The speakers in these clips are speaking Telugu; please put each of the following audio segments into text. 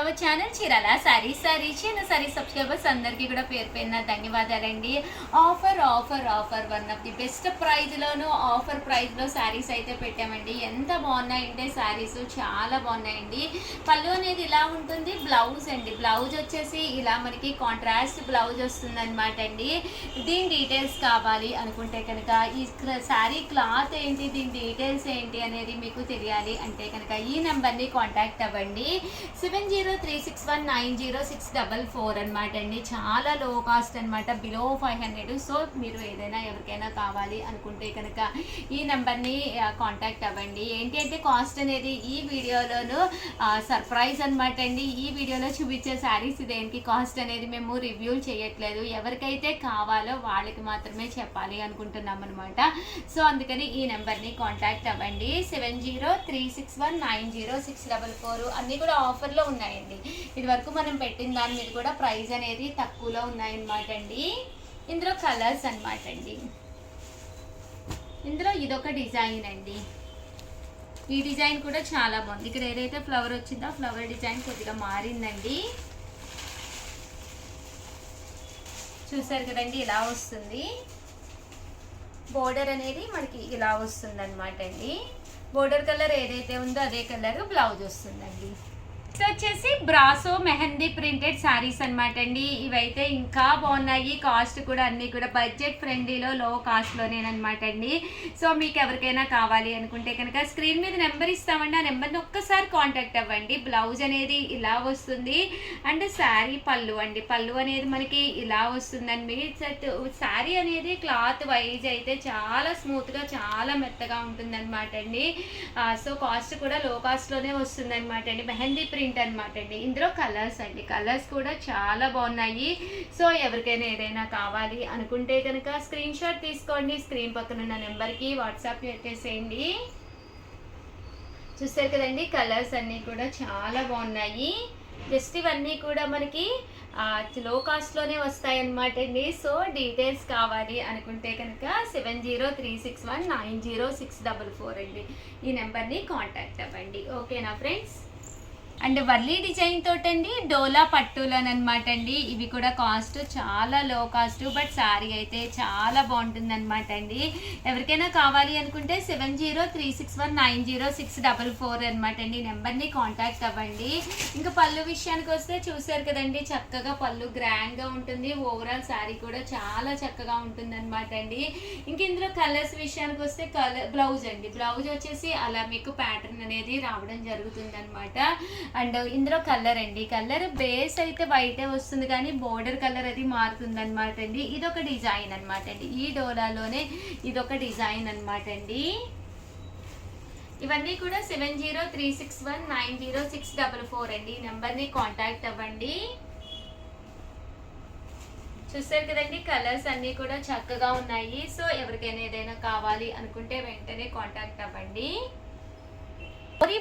Hour channel Chirala sarees subscribers అందరికీ కూడా పేరు పేరున ధన్యవాదాలండి. Offer one of the best ప్రైజ్లోను ఆఫర్ ప్రైజ్లో శారీస్ అయితే పెట్టామండి. ఎంత బాగున్నాయంటే శారీస్ చాలా బాగున్నాయండి. పళ్ళు అనేది ఇలా ఉంటుంది. బ్లౌజ్ అండి, బ్లౌజ్ వచ్చేసి ఇలా మనకి కాంట్రాస్ట్ బ్లౌజ్ వస్తుంది అనమాట అండి. దీని డీటెయిల్స్ కావాలి అనుకుంటే కనుక ఈ శారీ క్లాత్ ఏంటి, దీని డీటెయిల్స్ ఏంటి అనేది మీకు తెలియాలి అంటే కనుక ఈ నెంబర్ని కాంటాక్ట్ అవ్వండి. 7036190644 అనమాట అండి. చాలా లో కాస్ట్ అనమాట, బిలో 500. సో మీరు ఏదైనా ఎవరికైనా కావాలి అనుకుంటే కనుక ఈ నెంబర్ని కాంటాక్ట్ అవ్వండి. ఏంటి అంటే కాస్ట్ అనేది ఈ వీడియోలోను సర్ప్రైజ్ అనమాట అండి. ఈ వీడియోలో చూపించే శారీస్ దేనికి కాస్ట్ అనేది మేము రివ్యూ చేయట్లేదు, ఎవరికైతే కావాలో వాళ్ళకి మాత్రమే చెప్పాలి అనుకుంటున్నాం అనమాట. సో అందుకని ఈ నెంబర్ని కాంటాక్ట్ అవ్వండి. 7036190644 అన్నీ కూడా ఆఫర్లో ఉన్నాయండి. ఇది వరకు మనం పెట్టిన దాని మీద కూడా ప్రైస్ అనేది తక్కువలో ఉన్నాయన్నమాట అండి. ఇందులో కలర్స్ అనమాట అండి. ఇందులో ఇదొక డిజైన్ అండి. ఈ డిజైన్ కూడా చాలా బాగుంది. ఇక్కడ ఏదైతే ఫ్లవర్ వచ్చిందో ఫ్లవర్ డిజైన్ కొద్దిగా మారిందండి. చూసారు కదండి, ఇలా వస్తుంది. బోర్డర్ అనేది మనకి ఇలా వస్తుంది అనమాట అండి. బోర్డర్ కలర్ ఏదైతే ఉందో అదే కలర్ బ్లౌజ్ వస్తుందండి. ఇది వచ్చేసి బ్రాసో మెహందీ ప్రింటెడ్ శారీస్ అనమాట అండి. ఇవైతే ఇంకా బాగున్నాయి. కాస్ట్ కూడా అన్నీ కూడా బడ్జెట్ ఫ్రెండ్లీలో లో కాస్ట్లోనేనమాట అండి. సో మీకు ఎవరికైనా కావాలి అనుకుంటే కనుక స్క్రీన్ మీద నెంబర్ ఇస్తామండి. ఆ నెంబర్ని ఒక్కసారి కాంటాక్ట్ అవ్వండి. బ్లౌజ్ అనేది ఇలా వస్తుంది అండ్ శారీ పళ్ళు అండి. పళ్ళు అనేది మనకి ఇలా వస్తుందండి. శారీ అనేది క్లాత్ వైజ్ అయితే చాలా స్మూత్గా చాలా మెత్తగా ఉంటుందన్నమాట అండి. సో కాస్ట్ కూడా లో కాస్ట్లోనే వస్తుంది అనమాట అండి. మెహందీ ప్రింట్ అనమాట అండి. ఇందులో కలర్స్ అండి, కలర్స్ కూడా చాలా బాగున్నాయి. సో ఎవరికైనా ఏదైనా కావాలి అనుకుంటే కనుక స్క్రీన్ షాట్ తీసుకోండి. స్క్రీన్ పక్కన ఉన్న నెంబర్కి వాట్సాప్ చేసేయండి. చూస్తారు కదండి, కలర్స్ అన్నీ కూడా చాలా బాగున్నాయి. జస్ట్ ఇవన్నీ కూడా మనకి లో కాస్ట్లోనే వస్తాయన్నమాట అండి. సో డీటెయిల్స్ కావాలి అనుకుంటే కనుక 7036190644 అండి. ఈ నెంబర్ని కాంటాక్ట్ అవ్వండి. ఓకేనా ఫ్రెండ్స్? అండ్ వర్లీ డిజైన్ తోటండి డోలా పట్టులోనమాట అండి. ఇవి కూడా కాస్ట్ చాలా లో కాస్ట్, బట్ శారీ అయితే చాలా బాగుంటుంది అనమాట అండి. ఎవరికైనా కావాలి అనుకుంటే 7036190644 అనమాట అండి. ఈ నెంబర్ని కాంటాక్ట్ అవ్వండి. ఇంకా పళ్ళు విషయానికి వస్తే చూసారు కదండి, చక్కగా పళ్ళు గ్రాండ్గా ఉంటుంది. ఓవరాల్ శారీ కూడా చాలా చక్కగా ఉంటుంది అనమాట అండి. ఇంక ఇందులో కలర్స్ విషయానికి వస్తే బ్లౌజ్ అండి. బ్లౌజ్ వచ్చేసి అలా మీకు ప్యాటర్న్ అనేది రావడం జరుగుతుంది అనమాట. అండ్ ఇందులో కలర్ అండి. కలర్ బేస్ అయితే వైటే వస్తుంది కానీ బోర్డర్ కలర్ అది మారుతుంది అనమాట అండి. ఇదొక డిజైన్ అనమాట అండి. ఈ డోలాలోనే ఇదొక డిజైన్ అనమాట అండి. ఇవన్నీ కూడా 7036190644 అండి. ఈ నెంబర్ని కాంటాక్ట్ అవ్వండి. చూస్తారు కదండి, కలర్స్ అన్నీ కూడా చక్కగా ఉన్నాయి. సో ఎవరికైనా ఏదైనా కావాలి అనుకుంటే వెంటనే కాంటాక్ట్ అవ్వండి.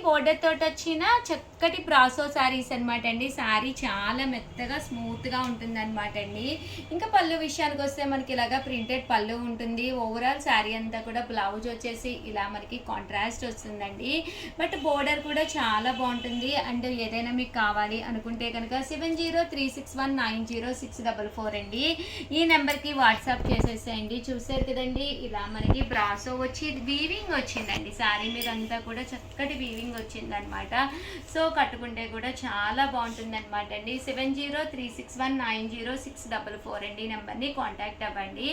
బోర్డర్ తోటి వచ్చిన చక్కటి బ్రాసో శారీస్ అనమాట అండి. శారీ చాలా మెత్తగా స్మూత్గా ఉంటుంది అనమాట అండి. ఇంకా పళ్ళు విషయానికి వస్తే మనకి ఇలాగా ప్రింటెడ్ పళ్ళు ఉంటుంది. ఓవరాల్ శారీ అంతా కూడా బ్లౌజ్ వచ్చేసి ఇలా మనకి కాంట్రాస్ట్ వస్తుందండి. బట్ బోర్డర్ కూడా చాలా బాగుంటుంది. అండ్ ఏదైనా మీకు కావాలి అనుకుంటే కనుక 7036190644 అండి. ఈ నెంబర్కి వాట్సాప్ చేసేసేయండి. చూసారు కదండి, ఇలా మనకి బ్రాసో వచ్చి వీవింగ్ వచ్చిందండి. శారీ మీద అంతా కూడా చక్కటి వీవింగ్ వచ్చిందనమాట. సో కట్టుకుంటే కూడా చాలా బాగుంటుంది అనమాట అండి. 7036190644 అండి. ఈ నెంబర్ని కాంటాక్ట్ అవ్వండి.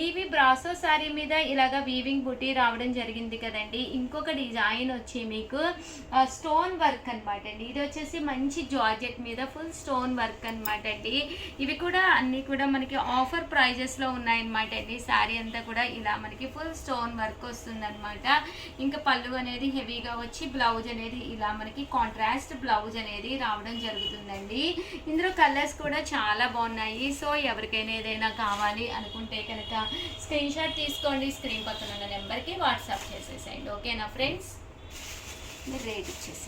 ఇవి బ్రాసో శారీ మీద ఇలాగా వీవింగ్ బుటీ రావడం జరిగింది కదండి. ఇంకొక డిజైన్ వచ్చి మీకు స్టోన్ వర్క్ అనమాట అండి. ఇది వచ్చేసి మంచి జార్జెట్ మీద ఫుల్ స్టోన్ వర్క్ అనమాట అండి. ఇవి కూడా అన్నీ కూడా మనకి ఆఫర్ ప్రైజెస్లో ఉన్నాయన్నమాట అండి. శారీ అంతా కూడా ఇలా మనకి ఫుల్ స్టోన్ వర్క్ వస్తుంది అనమాట. ఇంకా పళ్ళు అనేది హెవీగా వచ్చి బ్లౌజ్ అనేది ఇలా మనకి కాంట్రాస్ట్ బ్లౌజ్ అనేది రావడం జరుగుతుందండి. ఇందులో కలర్స్ కూడా చాలా బాగున్నాయి. సో ఎవరికైనా ఏదైనా కావాలి అనుకుంటే కనుక స్క్రీన్ షాట్ తీసుకోండి. స్క్రీన్ పక్కన ఉన్న నెంబర్కి వాట్సాప్ చేసేసేయండి. ఓకేనా ఫ్రెండ్స్? మీరు రేట్ ఇచ్చేసి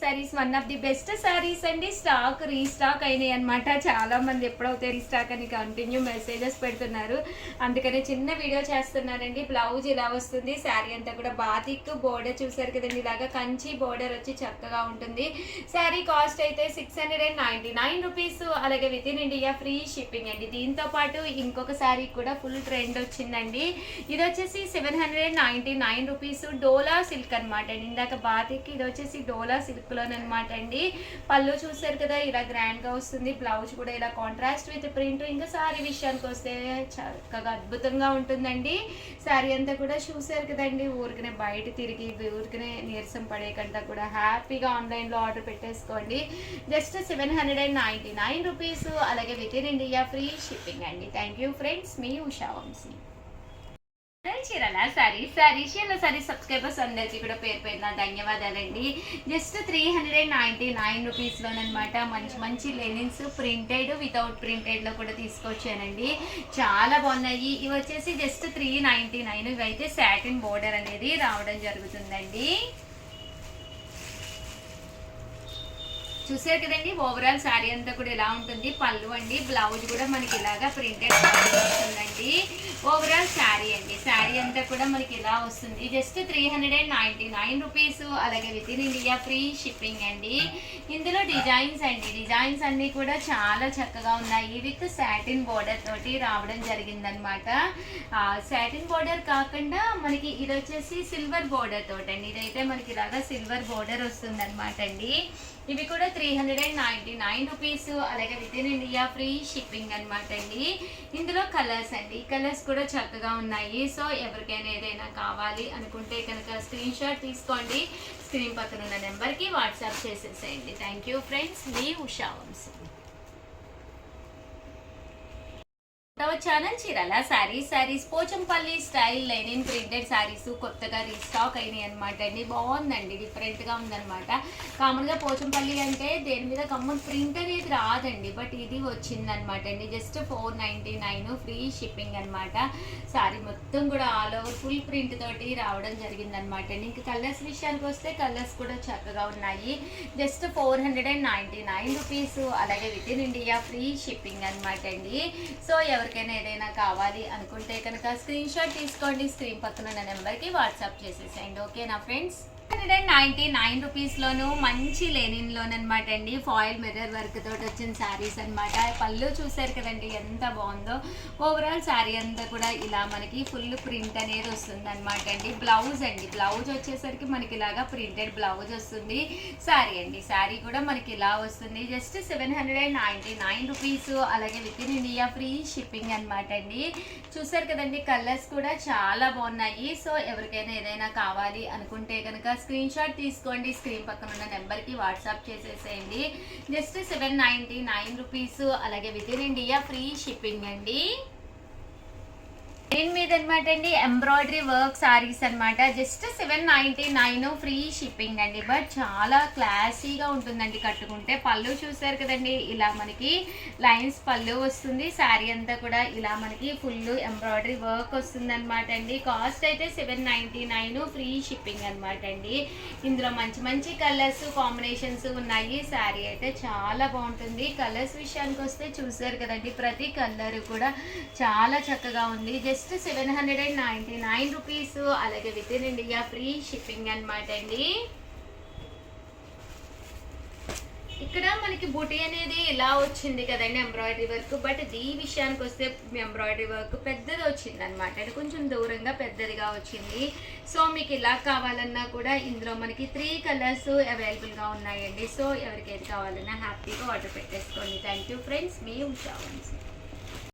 sarees one of the best sarees అండి. స్టాక్ రీస్టాక్ అయినాయి అనమాట. చాలా మంది ఎప్పుడైతే రీస్టాక్ అని కంటిన్యూ మెసేజెస్ పెడుతున్నారు, అందుకనే చిన్న వీడియో చేస్తున్నారండి. బ్లౌజ్ ఇలా వస్తుంది, శారీ అంతా కూడా బాతిక్ బోర్డర్ చూసారు కదండి, ఇలాగా కంచి బోర్డర్ వచ్చి చక్కగా ఉంటుంది. శారీ కాస్ట్ అయితే 699 రూపీస్, అలాగే with in India free shipping అండి. దీంతో పాటు ఇంకొక శారీ కూడా ఫుల్ ట్రెండ్ వచ్చిందండి. ఇది వచ్చేసి 799 రూపీస్, డోలా సిల్క్ అనమాట అండి. ఇందాక బాతిక్, ఇది వచ్చేసి డోలా సిల్క్ అనమాట అండి. పళ్ళు చూసారు కదా ఇలా గ్రాండ్ గా వస్తుంది, బ్లౌజ్ కూడా ఇలా కాంట్రాస్ట్ విత్ ప్రింట్. ఇంకా సారీ విషయానికి వస్తే చక్కగా అద్భుతంగా ఉంటుందండి. శారీ అంతా కూడా చూసారు కదండి, ఊరికనే బయట తిరిగి ఊరికనే నీరసం పడే కంటే కూడా హ్యాపీగా ఆన్లైన్ లో ఆర్డర్ పెట్టేసుకోండి. జస్ట్ 799 రూపీస్, అలాగే with in India free shipping అండి. థ్యాంక్ యూ ఫ్రెండ్స్, మీ ఉషా వంశీ. చీరల సారీ సబ్స్క్రైబర్స్ అందరికీ కూడా పేరు పేరున ధన్యవాదాలండి. జస్ట్ 399 రూపీస్లోనమాట మంచి మంచి లెనిన్స్ ప్రింటెడ్ వితౌట్ ప్రింటెడ్లో కూడా తీసుకొచ్చానండి. చాలా బాగున్నాయి. ఇవి వచ్చేసి జస్ట్ 399. ఇవైతే సాటిన్ బోర్డర్ అనేది రావడం జరుగుతుందండి. చూసారు కదండి, ఓవరాల్ శారీ అంతా కూడా ఇలా ఉంటుంది. పళ్ళు అండి, బ్లౌజ్ కూడా మనకి ఇలాగా ప్రింటెడ్ వస్తుందండి. ఓవరాల్ శారీ అండి, శారీ అంతా కూడా మనకి ఇలా వస్తుంది. జస్ట్ 399 రూపీస్, అలాగే with in India free shipping అండి. ఇందులో డిజైన్స్ అండి, డిజైన్స్ అన్ని కూడా చాలా చక్కగా ఉన్నాయి. విత్ సాటిన్ బోర్డర్ తోటి రావడం జరిగిందనమాట. సాటిన్ బోర్డర్ కాకుండా మనకి ఇది వచ్చేసి సిల్వర్ బోర్డర్ తోటి అండి. ఇదైతే మనకి ఇలాగా సిల్వర్ బోర్డర్ వస్తుంది అనమాట అండి. ఇవి కూడా 399 రూపీస్, అలాగే with in India free shipping అనమాట అండి. ఇందులో కలర్స్ అండి, కలర్స్ కూడా చక్కగా ఉన్నాయి. సో ఎవరికైనా ఏదైనా కావాలి అనుకుంటే కనుక స్క్రీన్ షాట్ తీసుకోండి, స్క్రీన్ పక్కన ఉన్న నెంబర్కి వాట్సాప్ చేసేసేయండి. థ్యాంక్ యూ ఫ్రెండ్స్, మీ Usha Vamsi. Channel Chirala sarees Pochampally style linen printed sarees కొత్తగా రీస్టాక్ అయినాయి అనమాట అండి. బాగుందండి, డిఫరెంట్గా ఉందనమాట. కామన్గా పోచంపల్లి అంటే దేని మీద కమ్మన్ ప్రింట్ అనేది రాదండి, బట్ ఇది వచ్చిందనమాట అండి. జస్ట్ 499 ఫ్రీ షిప్పింగ్ అనమాట. సారీ మొత్తం కూడా ఆల్ ఓవర్ ఫుల్ ప్రింట్ తోటి రావడం జరిగిందనమాట అండి. ఇంకా కలర్స్ విషయానికి వస్తే కలర్స్ కూడా చక్కగా ఉన్నాయి. జస్ట్ 499 రూపీస్, అలాగే with in India free shipping అనమాట అండి. సో ఎవరికైనా ఏదైనా కావాలి అనుకుంటే కనుక స్క్రీన్ షాట్ తీసుకోండి, స్క్రీన్ పక్కన ఉన్న నెంబర్కి వాట్సాప్ చేసేసేయండి. ఓకేనా ఫ్రెండ్స్? 199 రూపీస్లోను మంచి లెనిన్లోనమాట అండి. ఫాయిల్ మిర్రర్ వర్క్ తోటి వచ్చిన శారీస్ అనమాట. పళ్ళు చూసారు కదండి ఎంత బాగుందో. ఓవరాల్ శారీ అంతా కూడా ఇలా మనకి ఫుల్ ప్రింట్ అనేది వస్తుంది అనమాట అండి. బ్లౌజ్ అండి, బ్లౌజ్ వచ్చేసరికి మనకి ఇలాగా ప్రింటెడ్ బ్లౌజ్ వస్తుంది. శారీ అండి, శారీ కూడా మనకి ఇలా వస్తుంది. జస్ట్ 799 రూపీస్, అలాగే with in India free shipping అనమాట అండి. చూసారు కదండి, కలర్స్ కూడా చాలా బాగున్నాయి. సో ఎవరికైనా ఏదైనా కావాలి అనుకుంటే కనుక స్క్రీన్ షాట్ తీసుకోండి, స్క్రీన్ పక్కన ఉన్న నెంబర్కి వాట్సాప్ చేసేసేయండి. జస్ట్ 799 రూపీస్, అలాగే with in India free shipping అండి. దీని మీద అనమాట అండి ఎంబ్రాయిడరీ వర్క్ సారీస్ అనమాట. జస్ట్ 799 ఫ్రీ షిప్పింగ్ అండి. బట్ చాలా క్లాసీగా ఉంటుందండి కట్టుకుంటే. పళ్ళు చూసారు కదండి, ఇలా మనకి లైన్స్ పళ్ళు వస్తుంది. శారీ అంతా కూడా ఇలా మనకి ఫుల్ ఎంబ్రాయిడరీ వర్క్ వస్తుంది అనమాట అండి. కాస్ట్ అయితే 799 ఫ్రీ షిప్పింగ్ అనమాట అండి. ఇందులో మంచి మంచి కలర్స్ కాంబినేషన్స్ ఉన్నాయి. శారీ అయితే చాలా బాగుంటుంది. కలర్స్ విషయానికి వస్తే చూసారు కదండి, ప్రతి కలర్ కూడా చాలా చక్కగా ఉంది. జస్ట్ 799 రూపీస్, అలాగే with in India free shipping అనమాట అండి. ఇక్కడ మనకి బుటీ అనేది ఇలా వచ్చింది కదండి ఎంబ్రాయిడరీ వర్క్. బట్ ఈ విషయానికి వస్తే ఎంబ్రాయిడరీ వర్క్ పెద్దది వచ్చింది అనమాట, అంటే కొంచెం దూరంగా పెద్దదిగా వచ్చింది. సో మీకు ఇలా కావాలన్నా కూడా ఇందులో మనకి 3 కలర్స్ అవైలబుల్గా ఉన్నాయండి. సో ఎవరికి ఏది కావాలన్నా హ్యాపీగా ఆర్డర్ పెట్టేసుకోండి. థ్యాంక్ యూ ఫ్రెండ్స్, మీ ఉషా వంశీ.